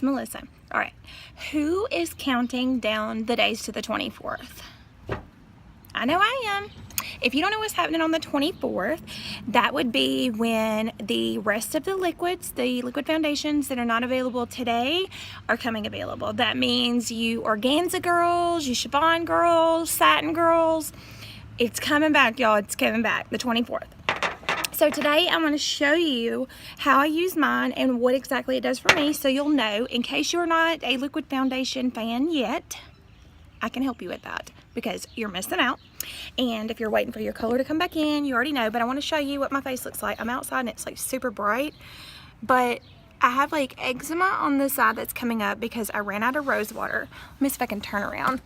It's Melissa. All right, who is counting down the days to the 24th? I know I am. If you don't know what's happening on the 24th, that would be when the rest of the liquids, the liquid foundations that are not available today, are coming available. That means you organza girls, you chiffon girls, satin girls, it's coming back, y'all. It's coming back, the 24th. So today I'm going to show you how I use mine and what exactly it does for me, so you'll know, in case you're not a liquid foundation fan yet, I can help you with that because you're missing out. And if you're waiting for your color to come back in, you already know, but I want to show you what my face looks like. I'm outside and it's like super bright, but I have like eczema on the side that's coming up because I ran out of rose water. Let me see if I can turn around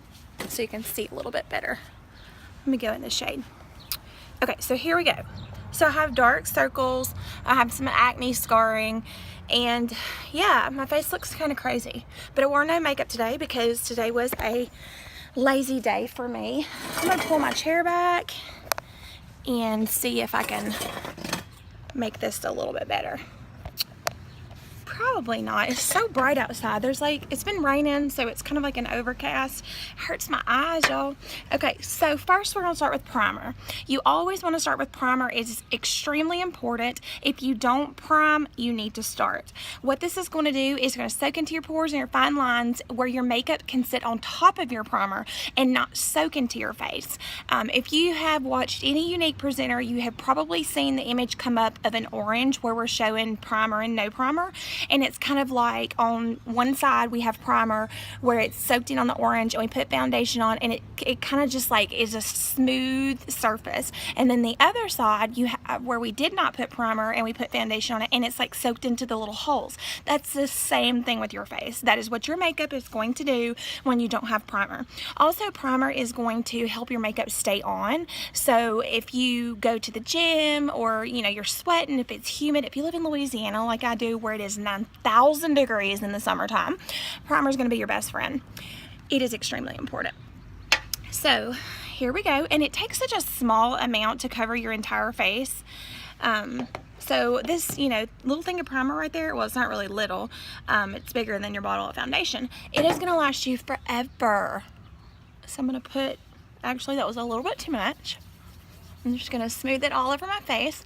so you can see a little bit better. Let me go in the shade. Okay, so here we go. So I have dark circles, I have some acne scarring, and yeah, my face looks kind of crazy. But I wore no makeup today because today was a lazy day for me. I'm gonna pull my chair back and see if I can make this a little bit better. Probably not. It's so bright outside. There's like, it's been raining, so it's kind of like an overcast. It hurts my eyes, y'all. Okay, so first we're gonna start with primer. You always want to start with primer. It's extremely important. If you don't prime, you need to start. What this is going to do is going to soak into your pores and your fine lines where your makeup can sit on top of your primer and not soak into your face. If you have watched any Younique presenter, you have probably seen the image come up of an orange where we're showing primer and no primer. And it's kind of like on one side we have primer where it's soaked in on the orange, and we put foundation on, and it kind of just like is a smooth surface. And then the other side you have where we did not put primer and we put foundation on it, and it's like soaked into the little holes. That's the same thing with your face. That is what your makeup is going to do when you don't have primer. Also, primer is going to help your makeup stay on. So if you go to the gym, or you know, you're sweating, if it's humid, if you live in Louisiana like I do where it is 9,000 degrees in the summertime, primer is going to be your best friend. It is extremely important. So here we go, and it takes such a small amount to cover your entire face. So this, you know, little thing of primer right there, well, it's not really little, it's bigger than your bottle of foundation. It is going to last you forever. So I'm going to put, actually that was a little bit too much. I'm just going to smooth it all over my face.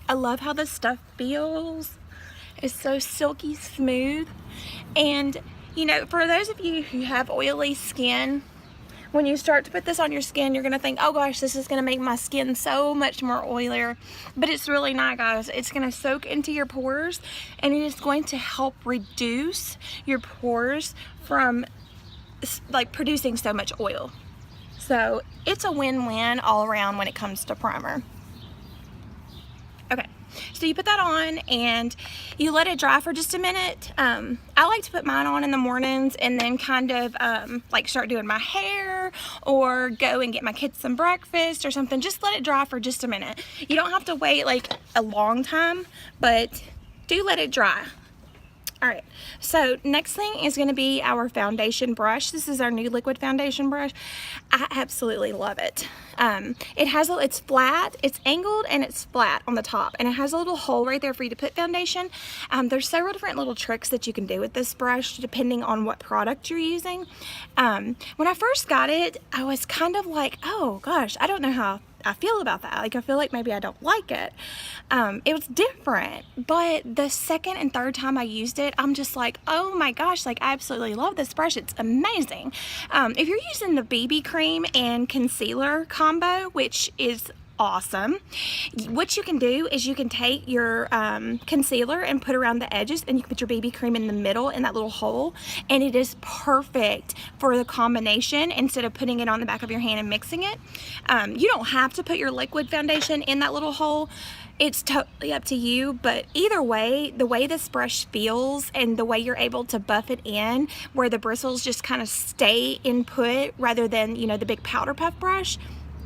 I love how this stuff feels. It's so silky smooth. And you know, for those of you who have oily skin, when you start to put this on your skin, you're gonna think, oh gosh, this is gonna make my skin so much more oilier. But it's really not, guys. It's gonna soak into your pores, and it is going to help reduce your pores from like producing so much oil. So it's a win-win all around when it comes to primer. Okay, so you put that on and you let it dry for just a minute. I like to put mine on in the mornings and then kind of like start doing my hair or go and get my kids some breakfast or something. Just let it dry for just a minute. You don't have to wait like a long time, but do let it dry. All right, so next thing is going to be our foundation brush. This is our new liquid foundation brush. I absolutely love it. It's flat, it's angled, and it's flat on the top, and it has a little hole right there for you to put foundation. There's several different little tricks that you can do with this brush depending on what product you're using. When I first got it, I was kind of like, oh gosh, I don't know how I feel about that. Like, I feel like maybe I don't like it. It was different, but the second and third time I used it, I'm just like, oh my gosh, like I absolutely love this brush. It's amazing. If you're using the BB cream and concealer combo, which is awesome, what you can do is you can take your concealer and put around the edges, and you can put your BB cream in the middle in that little hole, and it is perfect for the combination instead of putting it on the back of your hand and mixing it. You don't have to put your liquid foundation in that little hole. It's totally up to you, but either way, the way this brush feels and the way you're able to buff it in where the bristles just kind of stay in put rather than, you know, the big powder puff brush,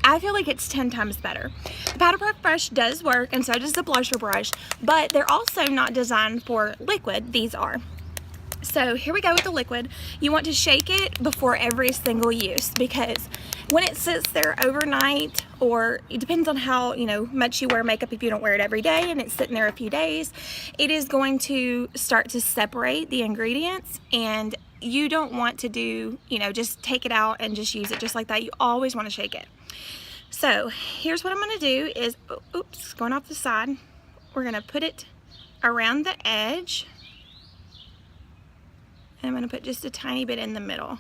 I feel like it's 10 times better. The powder puff brush does work, and so does the blusher brush, but they're also not designed for liquid. These are. So here we go with the liquid. You want to shake it before every single use because when it sits there overnight, or it depends on how, you know, much you wear makeup, if you don't wear it every day and it's sitting there a few days, it is going to start to separate the ingredients, and you don't want to do, you know, just take it out and just use it just like that. You always want to shake it. So here's what I'm going to do is, oops, going off the side, we're going to put it around the edge, and I'm going to put just a tiny bit in the middle.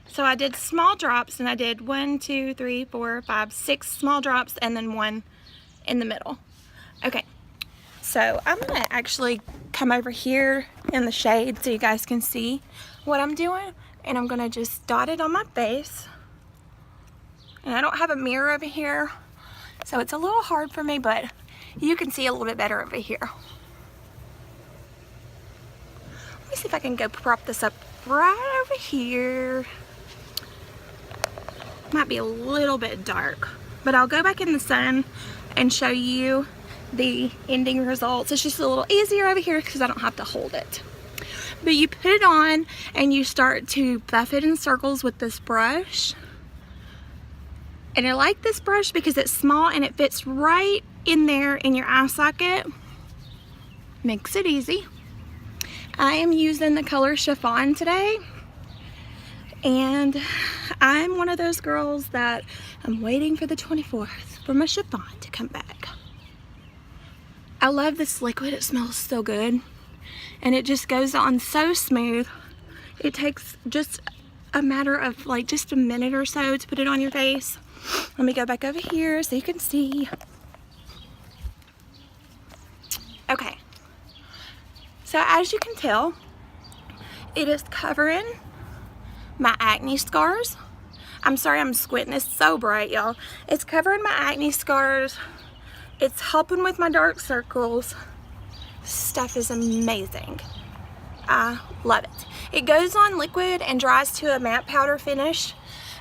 So I did small drops, and I did 1, 2, 3, 4, 5, 6 small drops, and then 1 in the middle. Okay, so I'm going to actually come over here in the shade so you guys can see what I'm doing, and I'm going to just dot it on my face. And I don't have a mirror over here, so it's a little hard for me, but you can see a little bit better over here. Let me see if I can go prop this up right over here. Might be a little bit dark, but I'll go back in the sun and show you the ending results. It's just a little easier over here because I don't have to hold it. But you put it on and you start to buff it in circles with this brush. And I like this brush because it's small and it fits right in there in your eye socket. Makes it easy. I am using the color Chiffon today. And I'm one of those girls that I'm waiting for the 24th for my chiffon to come back. I love this liquid. It smells so good. And it just goes on so smooth. It takes just a matter of like just a minute or so to put it on your face. Let me go back over here so you can see. Okay. So as you can tell, it is covering my acne scars. I'm sorry I'm squinting, it's so bright, y'all. It's covering my acne scars. It's helping with my dark circles. Stuff is amazing. I love it. It goes on liquid and dries to a matte powder finish.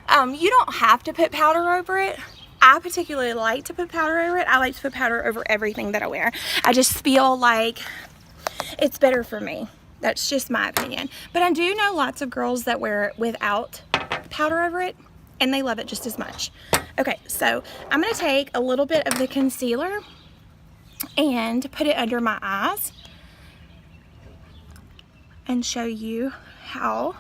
You don't have to put powder over it. I particularly like to put powder over it. I like to put powder over everything that I wear. I just feel like it's better for me. That's just my opinion. But I do know lots of girls that wear it without powder over it, and they love it just as much. Okay, so I'm going to take a little bit of the concealer and put it under my eyes and show you how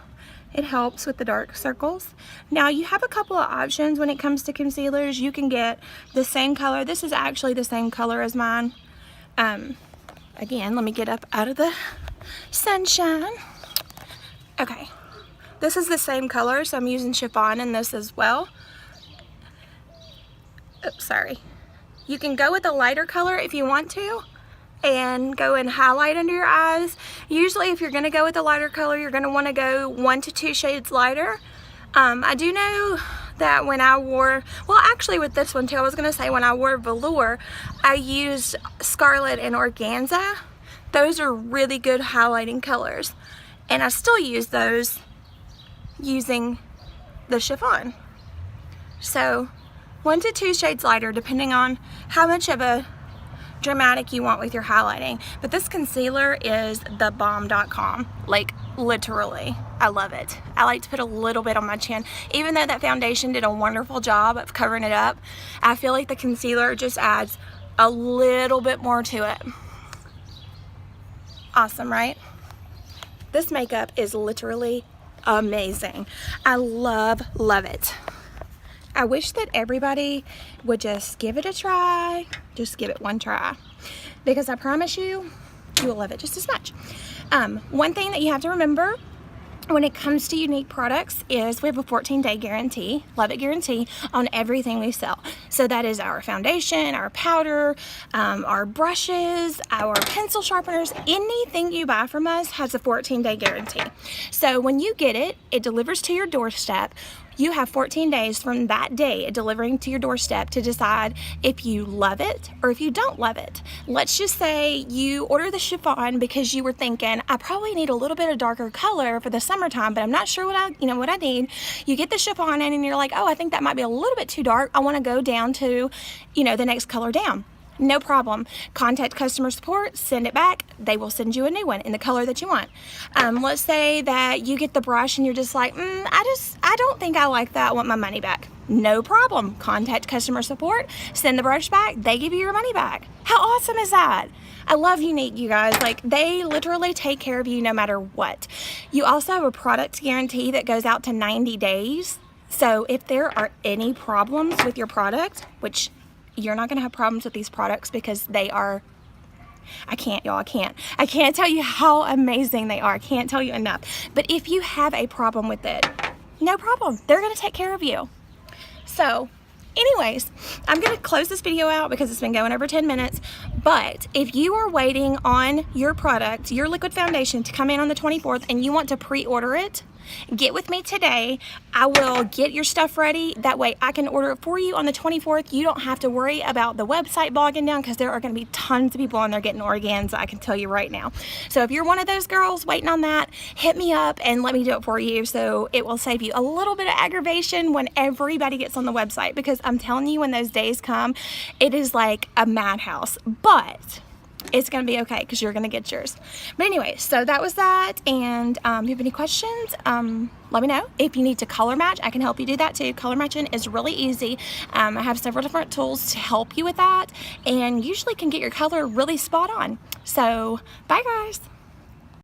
it helps with the dark circles. Now you have a couple of options when it comes to concealers. You can get the same color. This is actually the same color as mine. Again, let me get up out of the sunshine. Okay, this is the same color, so I'm using Chiffon in this as well. Oops, sorry. You can go with a lighter color if you want to and go and highlight under your eyes. Usually if you're going to go with a lighter color, you're going to want to go 1 to 2 shades lighter. I do know that when I wore, well actually with this one too, I was going to say when I wore Velour, I used Scarlet and Organza. Those are really good highlighting colors, and I still use those using the Chiffon. So 1 to 2 shades lighter depending on how much of a dramatic you want with your highlighting. But this concealer is thebomb.com, like literally. I love it. I like to put a little bit on my chin. Even though that foundation did a wonderful job of covering it up, I feel like the concealer just adds a little bit more to it. Awesome, right? This makeup is literally amazing. I love it. I wish that everybody would just give it a try. Just give it one try, because I promise you, you will love it just as much. One thing that you have to remember when it comes to Younique products is we have a 14-day guarantee, love it guarantee, on everything we sell. So that is our foundation, our powder, our brushes, our pencil sharpeners. Anything you buy from us has a 14-day guarantee. So when you get it, it delivers to your doorstep. You have 14 days from that day delivering to your doorstep to decide if you love it or if you don't love it. Let's just say you order the Chiffon because you were thinking, I probably need a little bit of darker color for the summertime, but I'm not sure what I need. You get the Chiffon in and you're like, oh, I think that might be a little bit too dark. I want to go down to, the next color down. no problem. Contact customer support, send it back. They will send you a new one in the color that you want. Let's say that you get the brush and you're just like, I don't think I like that. I want my money back. No problem. Contact customer support, send the brush back. They give you your money back. How awesome is that? I love Younique, you guys. Like, they literally take care of you no matter what. You also have a product guarantee that goes out to 90 days. So if there are any problems with your product, which you're not going to have problems with these products because they are, I can't tell you how amazing they are. I can't tell you enough. But if you have a problem with it, no problem. They're going to take care of you. So anyways, I'm going to close this video out because it's been going over 10 minutes. But if you are waiting on your product, your liquid foundation, to come in on the 24th and you want to pre-order it, get with me today. I will get your stuff ready. That way I can order it for you on the 24th. You don't have to worry about the website bogging down because there are going to be tons of people on there getting organza, I can tell you right now. So if you're one of those girls waiting on that, hit me up and let me do it for you, so it will save you a little bit of aggravation when everybody gets on the website, because I'm telling you, when those days come, it is like a madhouse. But it's gonna be okay because you're gonna get yours. But anyway, so that was that. And if you have any questions, let me know. If you need to color match, I can help you do that too. Color matching is really easy. I have several different tools to help you with that, and usually can get your color really spot on. So bye guys.